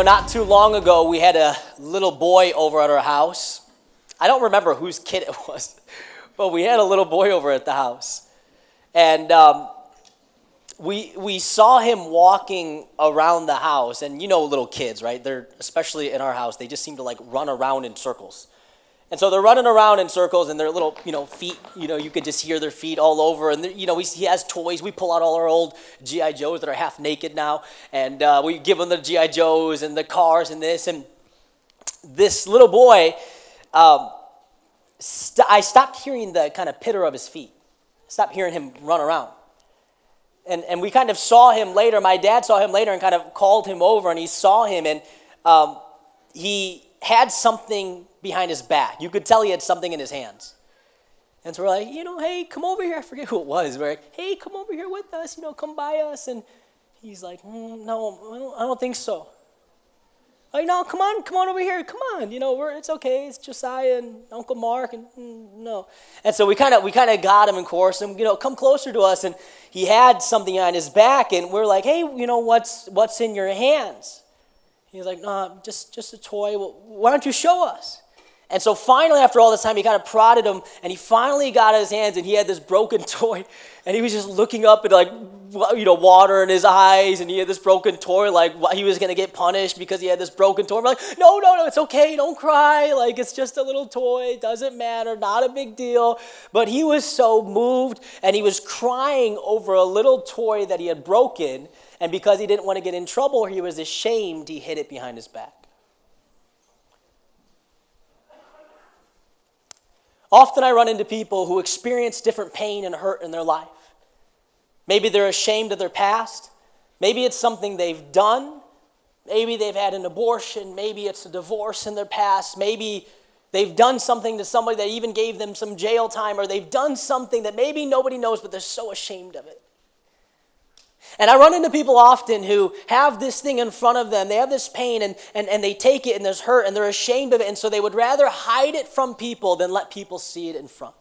Not too long ago, we had a little boy over at our house. I don't remember whose kid it was, but we had a little boy over at the house. And we saw him walking around the house. And little kids, right? They're, especially in our house, they just seem to run around in circles. And so they're running around in circles, and their little, feet, you could just hear their feet all over. And, he has toys. We pull out all our old G.I. Joes that are half naked now, and we give him the G.I. Joes and the cars and this. And this little boy, I stopped hearing the kind of pitter of his feet. I stopped hearing him run around. And we kind of saw him later. My dad saw him later and kind of called him over, and he saw him, and he had something behind his back. You could tell he had something in his hands. And so we're like, hey, come over here. I forget who it was. We're like, hey, come over here with us, come by us. And he's like, no, I don't think so. Like, no, come on over here. Come on, it's okay. It's Josiah and Uncle Mark, and no. And so we kind of got him and coerced him, come closer to us. And he had something on his back, and we're like, hey, what's in your hands? He's like, no, just a toy. Well, why don't you show us? And so finally, after all this time, he kind of prodded him, and he finally got his hands, and he had this broken toy, and he was just looking up at water in his eyes, and he had this broken toy, like he was going to get punished because he had this broken toy. We're like, no, it's okay, don't cry, it's just a little toy, doesn't matter, not a big deal. But he was so moved, and he was crying over a little toy that he had broken, and because he didn't want to get in trouble, he was ashamed, he hid it behind his back. Often I run into people who experience different pain and hurt in their life. Maybe they're ashamed of their past. Maybe it's something they've done. Maybe they've had an abortion. Maybe it's a divorce in their past. Maybe they've done something to somebody that even gave them some jail time, or they've done something that maybe nobody knows, but they're so ashamed of it. And I run into people often who have this thing in front of them. They have this pain, and they take it, and there's hurt, and they're ashamed of it. And so they would rather hide it from people than let people see it in front.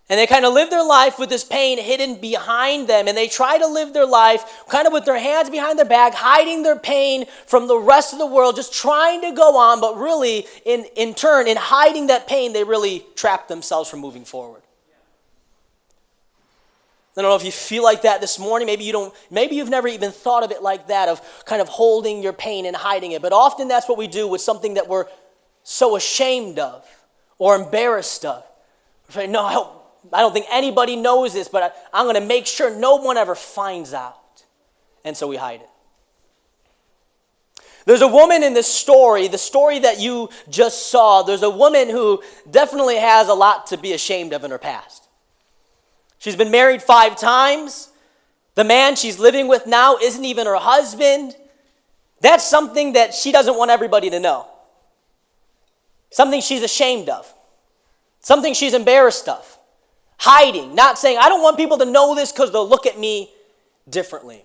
And they kind of live their life with this pain hidden behind them. And they try to live their life kind of with their hands behind their back, hiding their pain from the rest of the world, just trying to go on. But really, in turn, in hiding that pain, they really trap themselves from moving forward. I don't know if you feel like that this morning. Maybe you've never even thought of it like that, of kind of holding your pain and hiding it. But often that's what we do with something that we're so ashamed of or embarrassed of. We're saying, no, I don't think anybody knows this, but I'm going to make sure no one ever finds out. And so we hide it. There's a woman in this story, the story that you just saw. There's a woman who definitely has a lot to be ashamed of in her past. She's been married 5 times. The man she's living with now isn't even her husband. That's something that she doesn't want everybody to know. Something she's ashamed of. Something she's embarrassed of. Hiding, not saying, I don't want people to know this because they'll look at me differently.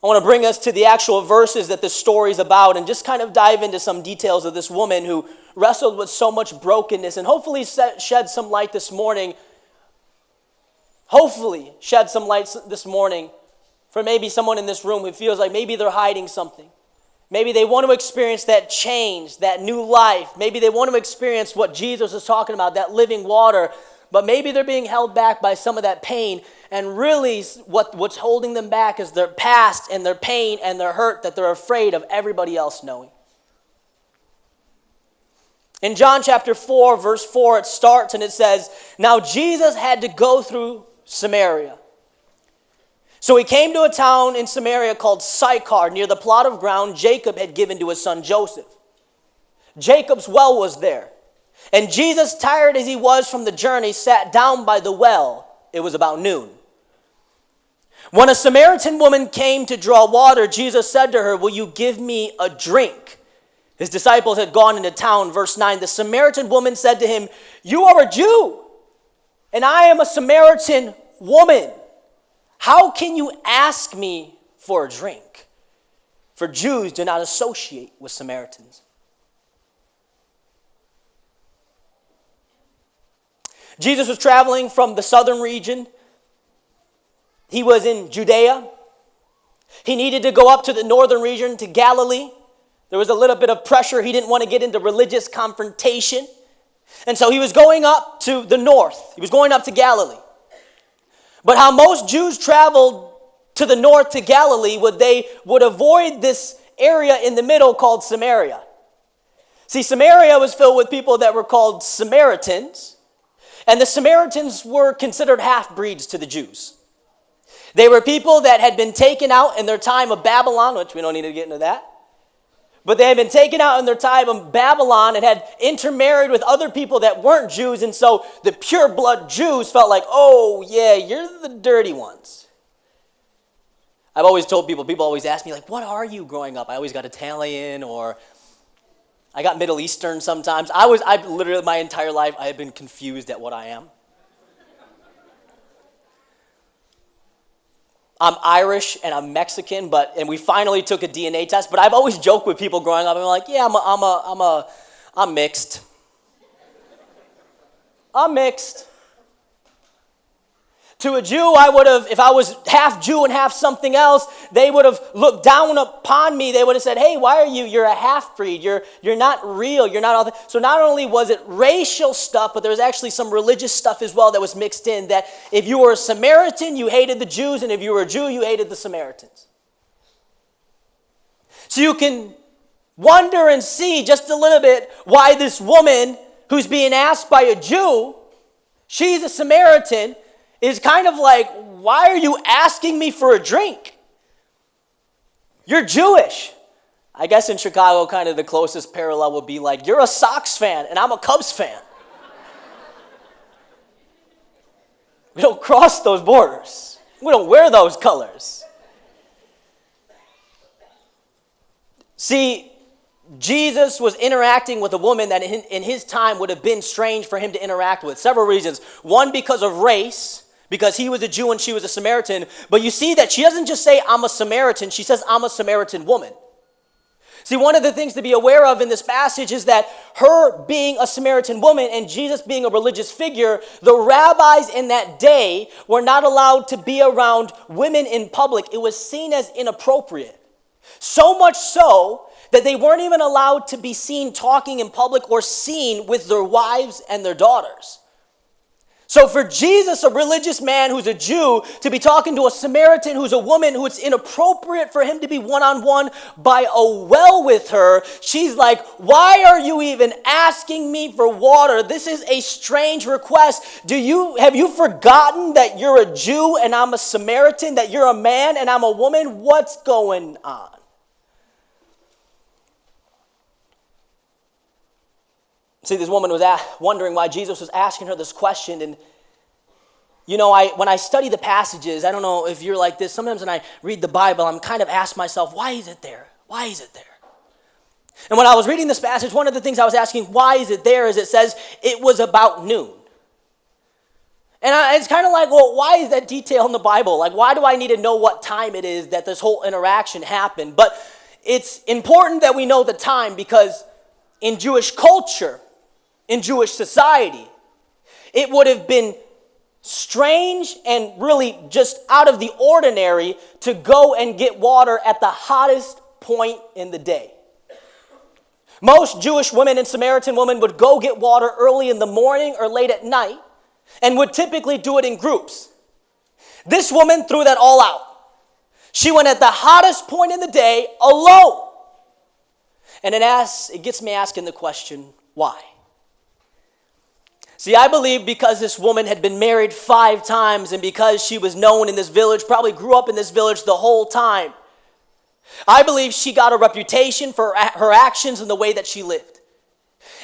I want to bring us to the actual verses that this story is about and just kind of dive into some details of this woman who wrestled with so much brokenness, and hopefully shed some light this morning. Hopefully shed some light this morning for maybe someone in this room who feels like maybe they're hiding something. Maybe they want to experience that change, that new life. Maybe they want to experience what Jesus is talking about, that living water. But maybe they're being held back by some of that pain. And really what's holding them back is their past and their pain and their hurt that they're afraid of everybody else knowing. In John chapter 4, verse 4, it starts and it says, now Jesus had to go through Samaria. So he came to a town in Samaria called Sychar, near the plot of ground Jacob had given to his son Joseph. Jacob's well was there. And Jesus, tired as he was from the journey, sat down by the well. It was about noon. When a Samaritan woman came to draw water, Jesus said to her, will you give me a drink? His disciples had gone into town. Verse 9, the Samaritan woman said to him, you are a Jew, and I am a Samaritan woman. How can you ask me for a drink? For Jews do not associate with Samaritans. Jesus was traveling from the southern region. He was in Judea. He needed to go up to the northern region, to Galilee. There was a little bit of pressure. He didn't want to get into religious confrontation. And so he was going up to the north. He was going up to Galilee. But how most Jews traveled to the north to Galilee, they would avoid this area in the middle called Samaria. See, Samaria was filled with people that were called Samaritans. And the Samaritans were considered half-breeds to the Jews. They were people that had been taken out in their time of Babylon, which we don't need to get into that. But they had been taken out in their time of Babylon and had intermarried with other people that weren't Jews. And so the pure blood Jews felt like, oh, yeah, you're the dirty ones. I've always told people always ask me, like, what are you growing up? I always got Italian, or I got Middle Eastern sometimes. I literally, my entire life, I have been confused at what I am. I'm Irish and I'm Mexican, and we finally took a DNA test. But I've always joked with people growing up. I'm like, yeah, I'm mixed. I'm mixed. To a Jew, I would have, if I was half Jew and half something else, they would have looked down upon me. They would have said, hey, why are you? You're a half-breed. You're not real. You're not authentic. So not only was it racial stuff, but there was actually some religious stuff as well that was mixed in, that if you were a Samaritan, you hated the Jews, and if you were a Jew, you hated the Samaritans. So you can wonder and see just a little bit why this woman who's being asked by a Jew, she's a Samaritan, is kind of like, why are you asking me for a drink? You're Jewish. I guess in Chicago, kind of the closest parallel would be like, you're a Sox fan and I'm a Cubs fan. We don't cross those borders. We don't wear those colors. See, Jesus was interacting with a woman that in his time would have been strange for him to interact with. Several reasons. One, because of race, because he was a Jew and she was a Samaritan. But you see that she doesn't just say, I'm a Samaritan. She says, I'm a Samaritan woman. See, one of the things to be aware of in this passage is that her being a Samaritan woman and Jesus being a religious figure, the rabbis in that day were not allowed to be around women in public. It was seen as inappropriate. So much so that they weren't even allowed to be seen talking in public or seen with their wives and their daughters. So for Jesus, a religious man who's a Jew, to be talking to a Samaritan who's a woman who it's inappropriate for him to be one-on-one by a well with her, she's like, why are you even asking me for water? This is a strange request. Have you forgotten that you're a Jew and I'm a Samaritan, that you're a man and I'm a woman? What's going on? See, this woman was wondering why Jesus was asking her this question. And, when I study the passages, I don't know if you're like this. Sometimes when I read the Bible, I'm kind of ask myself, why is it there? Why is it there? And when I was reading this passage, one of the things I was asking, why is it there, is it says it was about noon. And it's kind of like, well, why is that detail in the Bible? Like, why do I need to know what time it is that this whole interaction happened? But it's important that we know the time, because in Jewish culture, in Jewish society, it would have been strange and really just out of the ordinary to go and get water at the hottest point in the day. Most Jewish women and Samaritan women would go get water early in the morning or late at night and would typically do it in groups. This woman threw that all out. She went at the hottest point in the day alone. And it gets me asking the question, why? See, I believe because this woman had been married 5 times and because she was known in this village, probably grew up in this village the whole time, I believe she got a reputation for her actions and the way that she lived.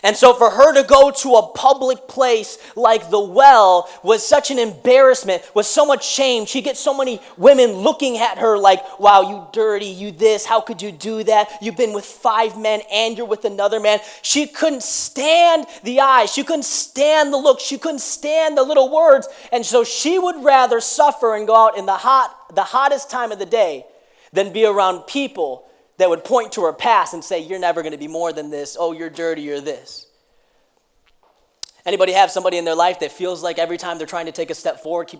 And so for her to go to a public place like the well was such an embarrassment, was so much shame. She gets so many women looking at her like, wow, you dirty, you this, how could you do that? You've been with 5 men and you're with another man. She couldn't stand the eyes. She couldn't stand the look. She couldn't stand the little words. And so she would rather suffer and go out in the hottest time of the day than be around people that would point to her past and say, you're never going to be more than this. Oh, you're dirty, you're this. Anybody have somebody in their life that feels like every time they're trying to take a step forward,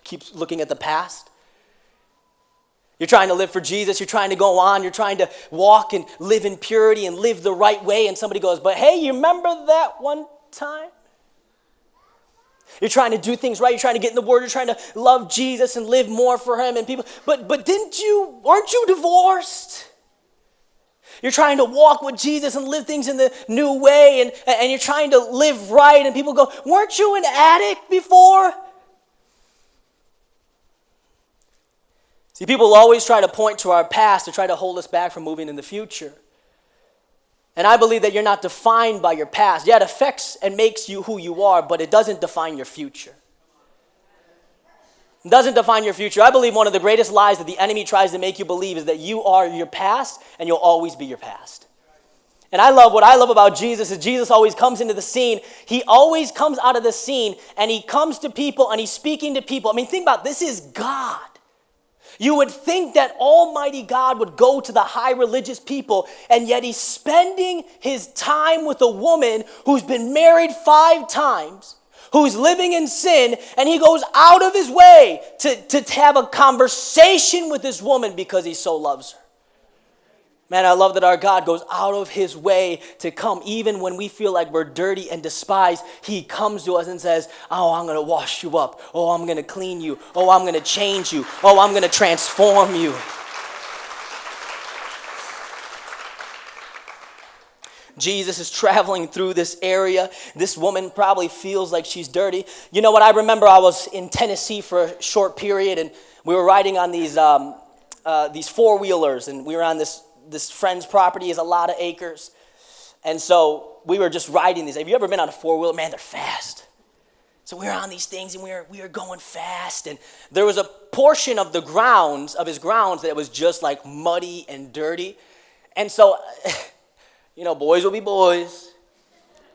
keeps looking at the past? You're trying to live for Jesus. You're trying to go on. You're trying to walk and live in purity and live the right way. And somebody goes, but hey, you remember that one time? You're trying to do things right. You're trying to get in the Word. You're trying to love Jesus and live more for Him and people. But aren't you divorced? You're trying to walk with Jesus and live things in the new way. And you're trying to live right. And people go, weren't you an addict before? See, people always try to point to our past to try to hold us back from moving in the future. And I believe that you're not defined by your past. Yeah, it affects and makes you who you are, but it doesn't define your future. It doesn't define your future. I believe one of the greatest lies that the enemy tries to make you believe is that you are your past and you'll always be your past. And what I love about Jesus is Jesus always comes into the scene. He always comes out of the scene and he comes to people and he's speaking to people. I mean, think about it. This is God. You would think that Almighty God would go to the high religious people, and yet he's spending his time with a woman who's been married 5 times, who's living in sin, and he goes out of his way to have a conversation with this woman because he so loves her. Man, I love that our God goes out of his way to come. Even when we feel like we're dirty and despised, he comes to us and says, oh, I'm going to wash you up. Oh, I'm going to clean you. Oh, I'm going to change you. Oh, I'm going to transform you. Jesus is traveling through this area. This woman probably feels like she's dirty. You know what? I remember I was in Tennessee for a short period, and we were riding on these four-wheelers, and we were on this friend's property. Is a lot of acres. And so we were just riding these. Have you ever been on a four-wheeler? Man, they're fast. So we were on these things, and we were going fast. And there was a portion of his grounds that was just like muddy and dirty. And so, boys will be boys.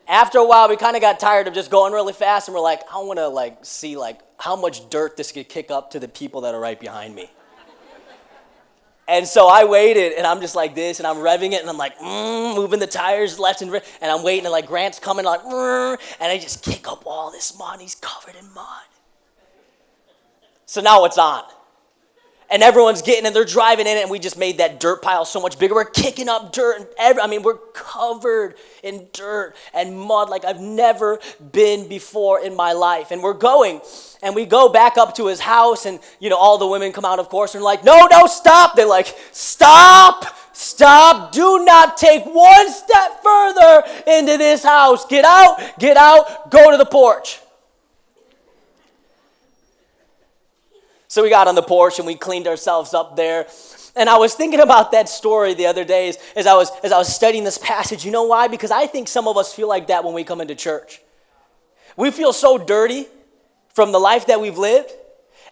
After a while, we kind of got tired of just going really fast, and we're like, I want to see how much dirt this could kick up to the people that are right behind me. And so I waited, and I'm just like this, and I'm revving it, and I'm like, moving the tires left and right, and I'm waiting, and Grant's coming, and I just kick up all this mud, and he's covered in mud. So now it's on. And everyone's getting in, they're driving in it, and we just made that dirt pile so much bigger. We're kicking up dirt, and we're covered in dirt and mud like I've never been before in my life. And we're going, and we go back up to his house, and, all the women come out, of course, and they're like, no, stop. They're like, stop, do not take one step further into this house. Get out, go to the porch. So we got on the porch and we cleaned ourselves up there. And I was thinking about that story the other day as I was studying this passage. You know why? Because I think some of us feel like that when we come into church. We feel so dirty from the life that we've lived.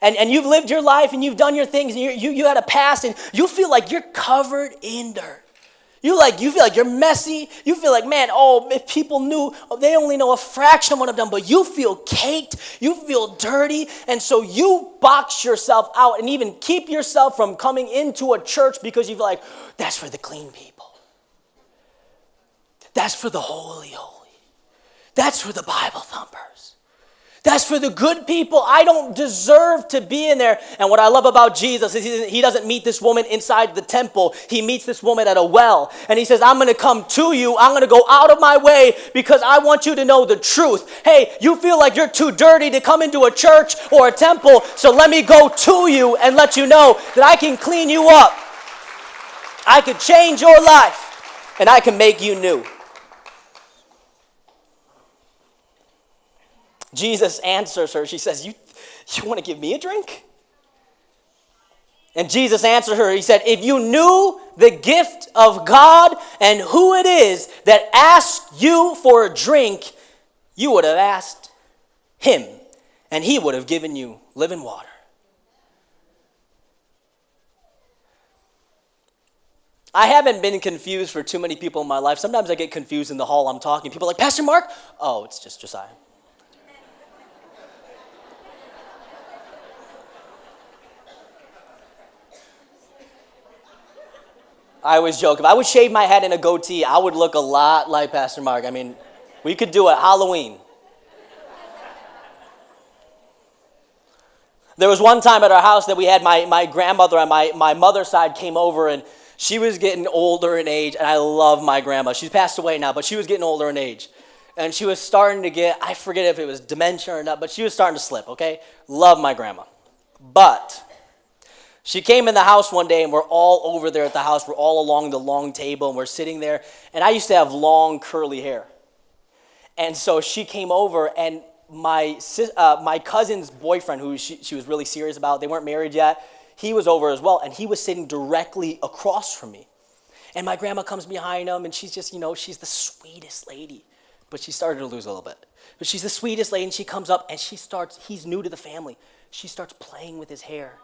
And you've lived your life and you've done your things and you had a past and you feel like you're covered in dirt. You feel like you're messy. You feel like, man, if people knew, they only know a fraction of what I've done, but you feel caked, you feel dirty, and so you box yourself out and even keep yourself from coming into a church because you feel like, that's for the clean people. That's for the holy. That's for the Bible thumpers. That's for the good people. I don't deserve to be in there. And what I love about Jesus is he doesn't meet this woman inside the temple. He meets this woman at a well. And he says, I'm going to come to you. I'm going to go out of my way because I want you to know the truth. Hey, you feel like you're too dirty to come into a church or a temple. So let me go to you and let you know that I can clean you up. I can change your life. And I can make you new. Jesus answers her. She says, you want to give me a drink? And Jesus answered her. He said, if you knew the gift of God and who it is that asks you for a drink, you would have asked him, and he would have given you living water. I haven't been confused for too many people in my life. Sometimes I get confused in the hall. I'm talking. People are like, Pastor Mark? Oh, it's just Josiah. I always joke, if I would shave my head in a goatee, I would look a lot like Pastor Mark. I mean, we could do it Halloween. There was one time at our house that we had my grandmother on my mother's side came over, and she was getting older in age, and I love my grandma. She's passed away now, but she was getting older in age. And she was starting to get, I forget if it was dementia or not, but she was starting to slip, okay? Love my grandma. But she came in the house one day, and we're all over there at the house. We're all along the long table, and we're sitting there. And I used to have long, curly hair. And so she came over, and my cousin's boyfriend, who she was really serious about, they weren't married yet, he was over as well, and he was sitting directly across from me. And my grandma comes behind him, and she's just, she's the sweetest lady. But she started to lose a little bit. But she's the sweetest lady, and she comes up, and he's new to the family. She starts playing with his hair.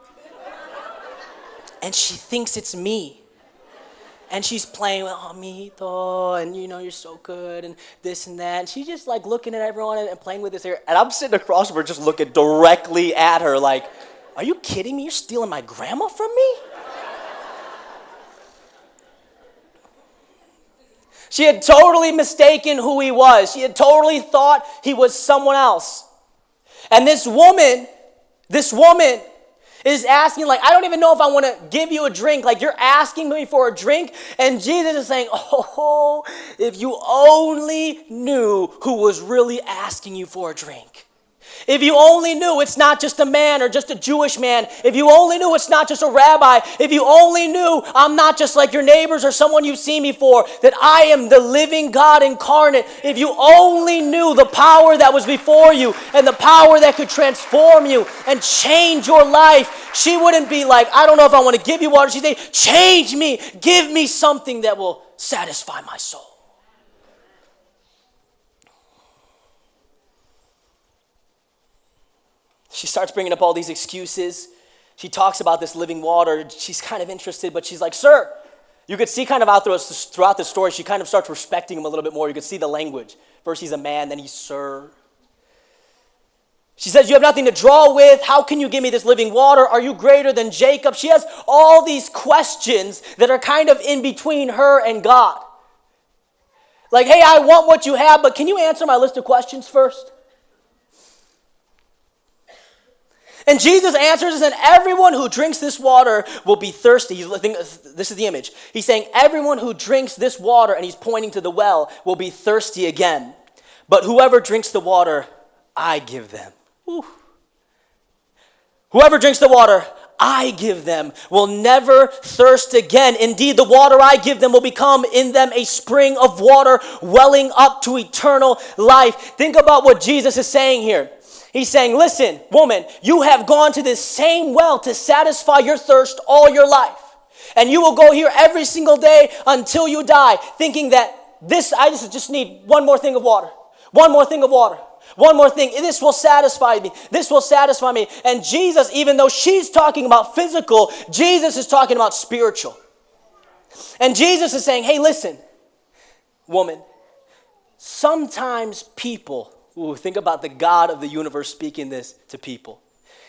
And she thinks it's me. And she's playing with, Mito, and you're so good, and this and that. And she's just like looking at everyone and playing with his hair. And I'm sitting across from her just looking directly at her like, are you kidding me? You're stealing my grandma from me? She had totally mistaken who he was. She had totally thought he was someone else. And this woman is asking, like, I don't even know if I want to give you a drink. Like, you're asking me for a drink. And Jesus is saying, oh, if you only knew who was really asking you for a drink. If you only knew it's not just a man or just a Jewish man. If you only knew it's not just a rabbi. If you only knew I'm not just like your neighbors or someone you've seen before. That I am the living God incarnate. If you only knew the power that was before you and the power that could transform you and change your life. She wouldn't be like, I don't know if I want to give you water. She'd say, change me. Give me something that will satisfy my soul. She starts bringing up all these excuses. She talks about this living water. She's kind of interested, but she's like, sir. You could see kind of throughout the story, she kind of starts respecting him a little bit more. You could see the language. First he's a man, then he's sir. She says, you have nothing to draw with. How can you give me this living water? Are you greater than Jacob? She has all these questions that are kind of in between her and God. Like, hey, I want what you have, but can you answer my list of questions first? And Jesus answers and everyone who drinks this water will be thirsty. This is the image. He's saying everyone who drinks this water, and he's pointing to the well, will be thirsty again. But whoever drinks the water, I give them. Ooh. Whoever drinks the water I give them will never thirst again. Indeed, the water I give them will become in them a spring of water welling up to eternal life. Think about what Jesus is saying here. He's saying, listen, woman, you have gone to this same well to satisfy your thirst all your life. And you will go here every single day until you die, thinking that I just need one more thing of water. One more thing of water. One more thing. This will satisfy me. This will satisfy me. And Jesus, even though she's talking about physical, Jesus is talking about spiritual. And Jesus is saying, hey, listen, woman, sometimes people, think about the God of the universe speaking this to people.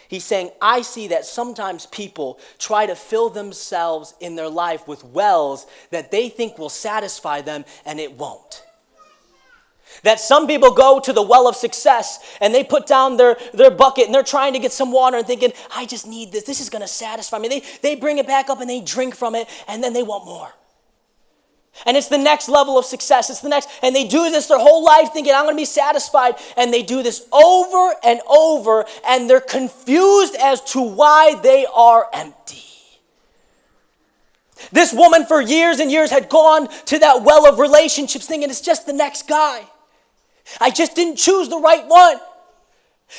He's saying, I see that sometimes people try to fill themselves in their life with wells that they think will satisfy them, and it won't. That some people go to the well of success and they put down their bucket and they're trying to get some water and thinking, I just need this. This is going to satisfy me. They bring it back up and they drink from it, and then they want more. And it's the next level of success. It's the next, and they do this their whole life thinking, I'm going to be satisfied. And they do this over and over, and they're confused as to why they are empty. This woman for years and years had gone to that well of relationships thinking it's just the next guy. I just didn't choose the right one.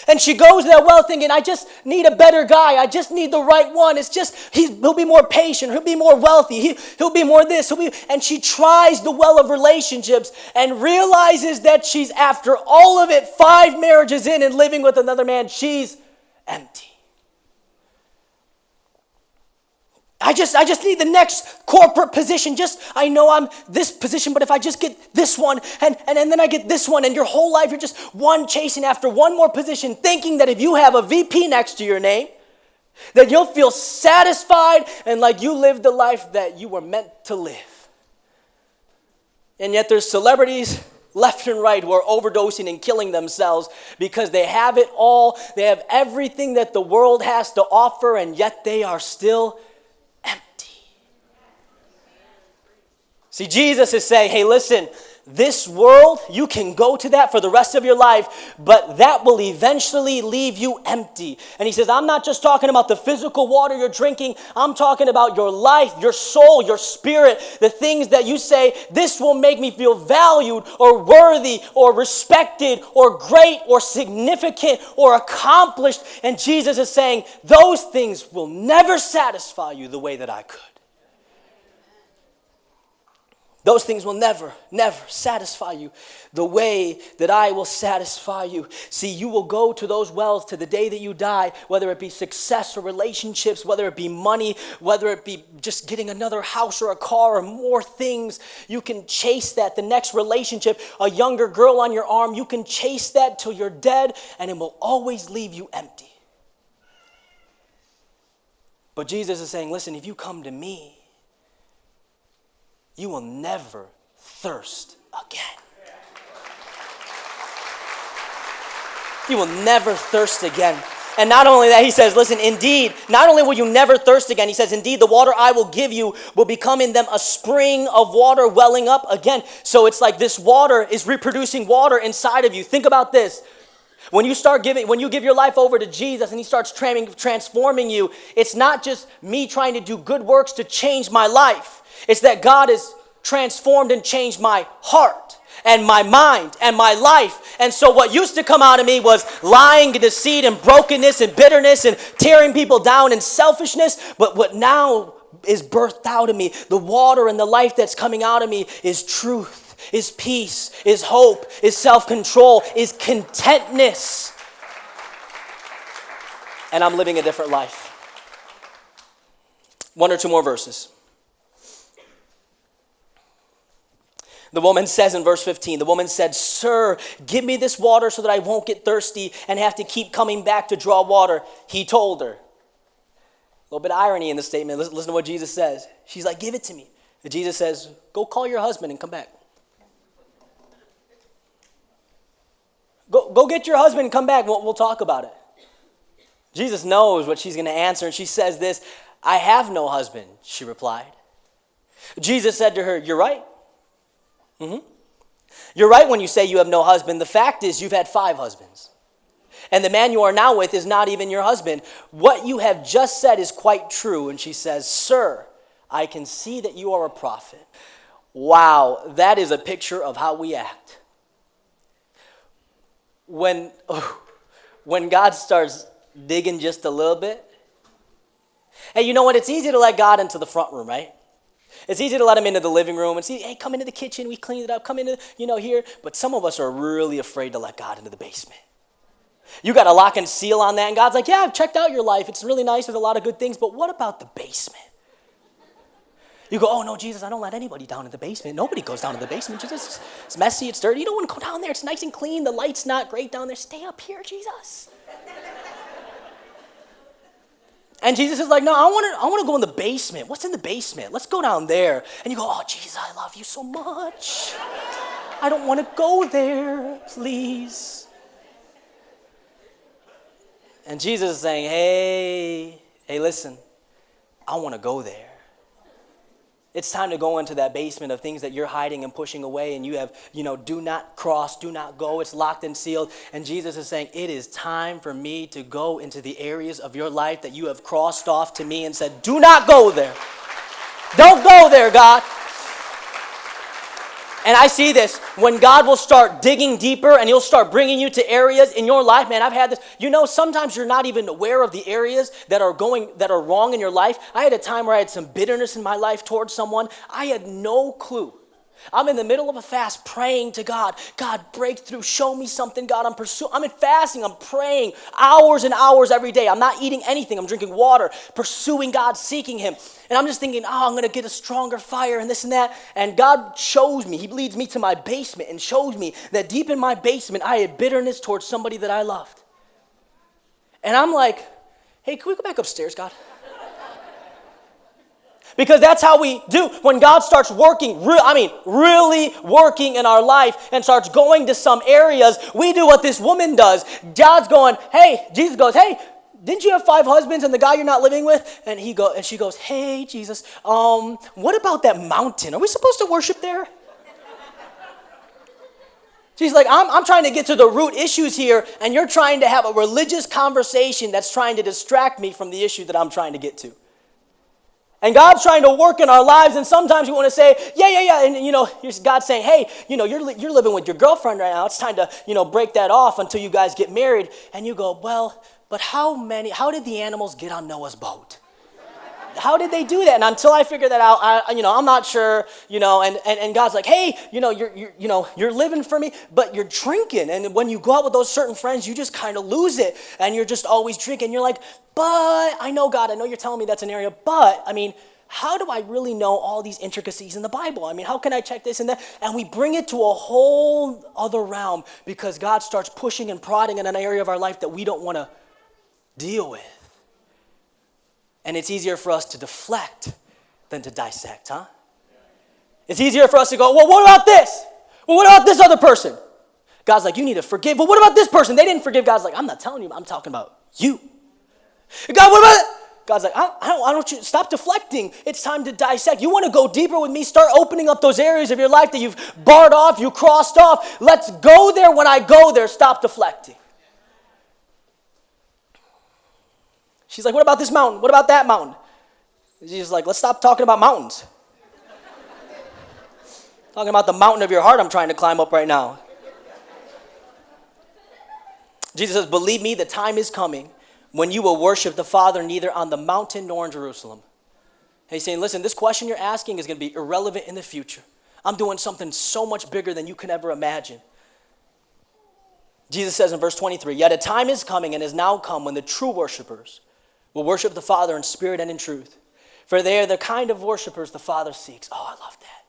And she goes to that well thinking, I just need a better guy. I just need the right one. It's just, he'll be more patient. He'll be more wealthy. He'll be more this. And she tries the well of relationships and realizes that she's, after all of it, 5 marriages in and living with another man, she's empty. I just need the next corporate position. I know I'm this position, but if I just get this one and then I get this one, and your whole life you're just chasing after one more position, thinking that if you have a VP next to your name, that you'll feel satisfied and like you lived the life that you were meant to live. And yet there's celebrities left and right who are overdosing and killing themselves because they have it all. They have everything that the world has to offer, and yet they are still empty. See, Jesus is saying, hey, listen, this world, you can go to that for the rest of your life, but that will eventually leave you empty. And he says, I'm not just talking about the physical water you're drinking. I'm talking about your life, your soul, your spirit, the things that you say, this will make me feel valued or worthy or respected or great or significant or accomplished. And Jesus is saying, those things will never satisfy you the way that I could. Those things will never satisfy you the way that I will satisfy you. See, you will go to those wells to the day that you die, whether it be success or relationships, whether it be money, whether it be just getting another house or a car or more things. You can chase that. The next relationship, a younger girl on your arm, you can chase that till you're dead, and it will always leave you empty. But Jesus is saying, listen, if you come to me, you will never thirst again. You will never thirst again. And not only that, he says, listen, indeed, not only will you never thirst again, he says, indeed, the water I will give you will become in them a spring of water welling up again. So it's like this water is reproducing water inside of you. Think about this. When you give your life over to Jesus and he starts transforming you, it's not just me trying to do good works to change my life. It's that God has transformed and changed my heart and my mind and my life. And so what used to come out of me was lying and deceit and brokenness and bitterness and tearing people down and selfishness. But what now is birthed out of me, the water and the life that's coming out of me is truth, is peace, is hope, is self-control, is contentness. And I'm living a different life. One or two more verses. The woman says in verse 15, the woman said, "Sir, give me this water so that I won't get thirsty and have to keep coming back to draw water." He told her. A little bit of irony in the statement. Listen to what Jesus says. She's like, "Give it to me." And Jesus says, "Go call your husband and come back." Go get your husband and come back. We'll talk about it. Jesus knows what she's going to answer, and she says this, "I have no husband," she replied. Jesus said to her, "You're right. You're right when you say you have no husband. The fact is you've had 5 husbands. And the man you are now with is not even your husband. What you have just said is quite true." And she says, "Sir, I can see that you are a prophet." Wow, that is a picture of how we act. When God starts digging just a little bit. Hey, you know what? It's easy to let God into the front room, right? It's easy to let him into the living room and see, hey, come into the kitchen, we cleaned it up, come into, here. But some of us are really afraid to let God into the basement. You got a lock and seal on that, and God's like, "Yeah, I've checked out your life. It's really nice. There's a lot of good things, but what about the basement?" You go, "Oh, no, Jesus, I don't let anybody down in the basement. Nobody goes down in the basement. Jesus, it's messy, it's dirty. You don't want to go down there. It's nice and clean. The light's not great down there. Stay up here, Jesus." And Jesus is like, "No, I want to go in the basement. What's in the basement? Let's go down there." And you go, "Oh, Jesus, I love you so much. I don't want to go there, please." And Jesus is saying, hey, listen, I want to go there. It's time to go into that basement of things that you're hiding and pushing away, and you have, do not cross, do not go. It's locked and sealed. And Jesus is saying, it is time for me to go into the areas of your life that you have crossed off to me and said, do not go there. Don't go there, God. And I see this, when God will start digging deeper and he'll start bringing you to areas in your life. Man, I've had this. Sometimes you're not even aware of the areas that are wrong in your life. I had a time where I had some bitterness in my life towards someone. I had no clue. I'm in the middle of a fast praying to God. God, breakthrough, show me something, God. I'm in fasting, I'm praying hours and hours every day. I'm not eating anything, I'm drinking water, pursuing God, seeking him. And I'm just thinking, I'm going to get a stronger fire and this and that. And God shows me, he leads me to my basement and shows me that deep in my basement, I had bitterness towards somebody that I loved. And I'm like, hey, can we go back upstairs, God? Because that's how we do. When God starts working, really working in our life and starts going to some areas, we do what this woman does. God's going, hey, Jesus goes, hey, didn't you have 5 husbands and the guy you're not living with? And she goes, hey, Jesus, what about that mountain? Are we supposed to worship there? She's like, I'm trying to get to the root issues here, and you're trying to have a religious conversation that's trying to distract me from the issue that I'm trying to get to. And God's trying to work in our lives, and sometimes we want to say, yeah, and God's saying, hey, you're living with your girlfriend right now. It's time to, break that off until you guys get married. And you go, well, but how did the animals get on Noah's boat? How did they do that? And until I figure that out, I'm not sure, and God's like, hey, you're living for me, but you're drinking. And when you go out with those certain friends, you just kind of lose it. And you're just always drinking. You're like, but I know, God, I know you're telling me that's an area, but how do I really know all these intricacies in the Bible? How can I check this and that? And we bring it to a whole other realm because God starts pushing and prodding in an area of our life that we don't want to deal with. And it's easier for us to deflect than to dissect, huh? It's easier for us to go, well, what about this? Well, what about this other person? God's like, you need to forgive. Well, what about this person? They didn't forgive. God's like, I'm not telling you. I'm talking about you. God, what about it? God's like, I don't you stop deflecting. It's time to dissect. You want to go deeper with me? Start opening up those areas of your life that you've barred off, you crossed off. Let's go there. When I go there, stop deflecting. She's like, what about this mountain? What about that mountain? She's like, let's stop talking about mountains. Talking about the mountain of your heart I'm trying to climb up right now. Jesus says, believe me, the time is coming when you will worship the Father neither on the mountain nor in Jerusalem. He's saying, listen, this question you're asking is going to be irrelevant in the future. I'm doing something so much bigger than you can ever imagine. Jesus says in verse 23, yet a time is coming and has now come when the true worshipers will worship the Father in spirit and in truth. For they are the kind of worshipers the Father seeks. Oh, I love that.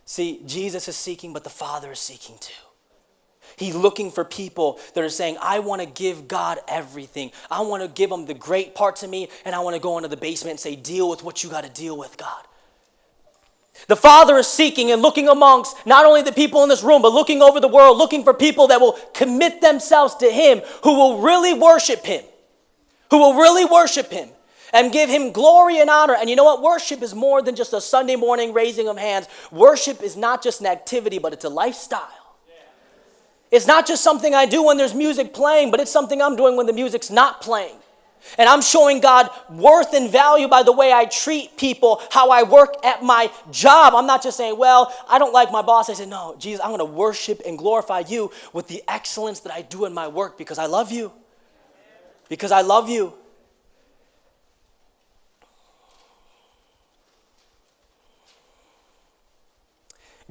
See, Jesus is seeking, but the Father is seeking too. He's looking for people that are saying, I want to give God everything. I want to give him the great parts of me, and I want to go into the basement and say, deal with what you got to deal with, God. The Father is seeking and looking amongst not only the people in this room, but looking over the world, looking for people that will commit themselves to him, who will really worship him. Who will really worship him and give him glory and honor. And you know what? Worship is more than just a Sunday morning raising of hands. Worship is not just an activity, but it's a lifestyle. It's not just something I do when there's music playing, but it's something I'm doing when the music's not playing. And I'm showing God worth and value by the way I treat people, how I work at my job. I'm not just saying, well, I don't like my boss. I say, no, Jesus, I'm going to worship and glorify you with the excellence that I do in my work because I love you. Because I love you.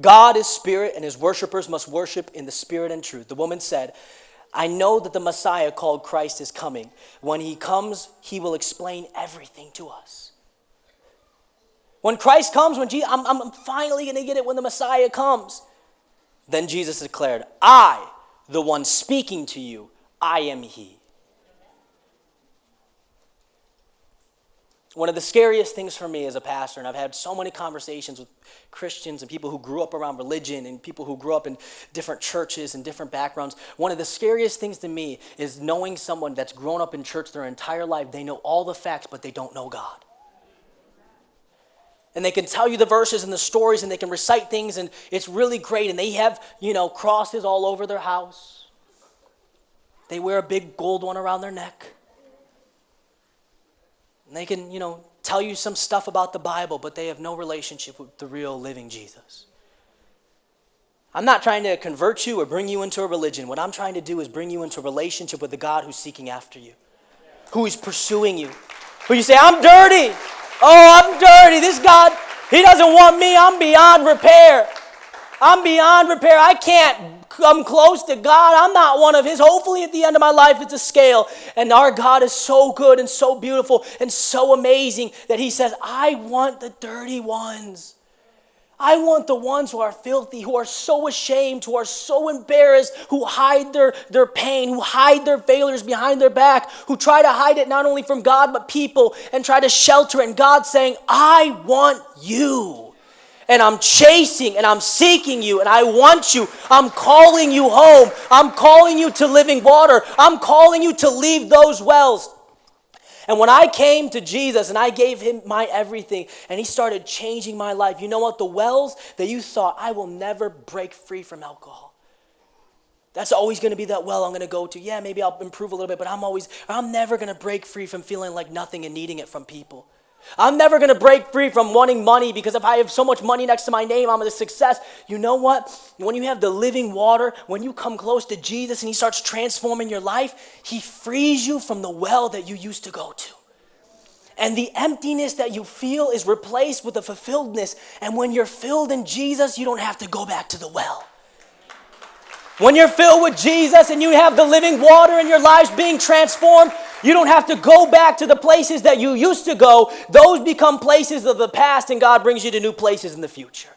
God is spirit, and his worshipers must worship in the spirit and truth. The woman said, I know that the Messiah called Christ is coming. When he comes, he will explain everything to us. When Christ comes, I'm finally going to get it when the Messiah comes. Then Jesus declared, I, the one speaking to you, I am he. One of the scariest things for me as a pastor, and I've had so many conversations with Christians and people who grew up around religion and people who grew up in different churches and different backgrounds. One of the scariest things to me is knowing someone that's grown up in church their entire life. They know all the facts, but they don't know God. And they can tell you the verses and the stories, and they can recite things, and it's really great. And they have, crosses all over their house. They wear a big gold one around their neck. And they can, tell you some stuff about the Bible, but they have no relationship with the real living Jesus. I'm not trying to convert you or bring you into a religion. What I'm trying to do is bring you into a relationship with the God who's seeking after you, who is pursuing you. Who you say, I'm dirty. Oh, I'm dirty. This God, he doesn't want me. I'm beyond repair. I'm beyond repair. I can't come close to God. I'm not one of his. Hopefully at the end of my life it's a scale. And our God is so good and so beautiful and so amazing that he says, I want the dirty ones. I want the ones who are filthy, who are so ashamed, who are so embarrassed, who hide their pain, who hide their failures behind their back, who try to hide it not only from God but people and try to shelter it. And God's saying, I want you. And I'm chasing and I'm seeking you and I want you. I'm calling you home. I'm calling you to living water. I'm calling you to leave those wells. And when I came to Jesus and I gave him my everything and he started changing my life, you know what? The wells that you thought, I will never break free from alcohol. That's always going to be that well I'm going to go to. Yeah, maybe I'll improve a little bit, but I'm never going to break free from feeling like nothing and needing it from people. I'm never going to break free from wanting money because if I have so much money next to my name, I'm a success. You know what? When you have the living water, when you come close to Jesus and he starts transforming your life, he frees you from the well that you used to go to. And the emptiness that you feel is replaced with a fulfilledness. And when you're filled in Jesus, you don't have to go back to the well. When you're filled with Jesus and you have the living water in your lives being transformed, you don't have to go back to the places that you used to go. Those become places of the past and God brings you to new places in the future.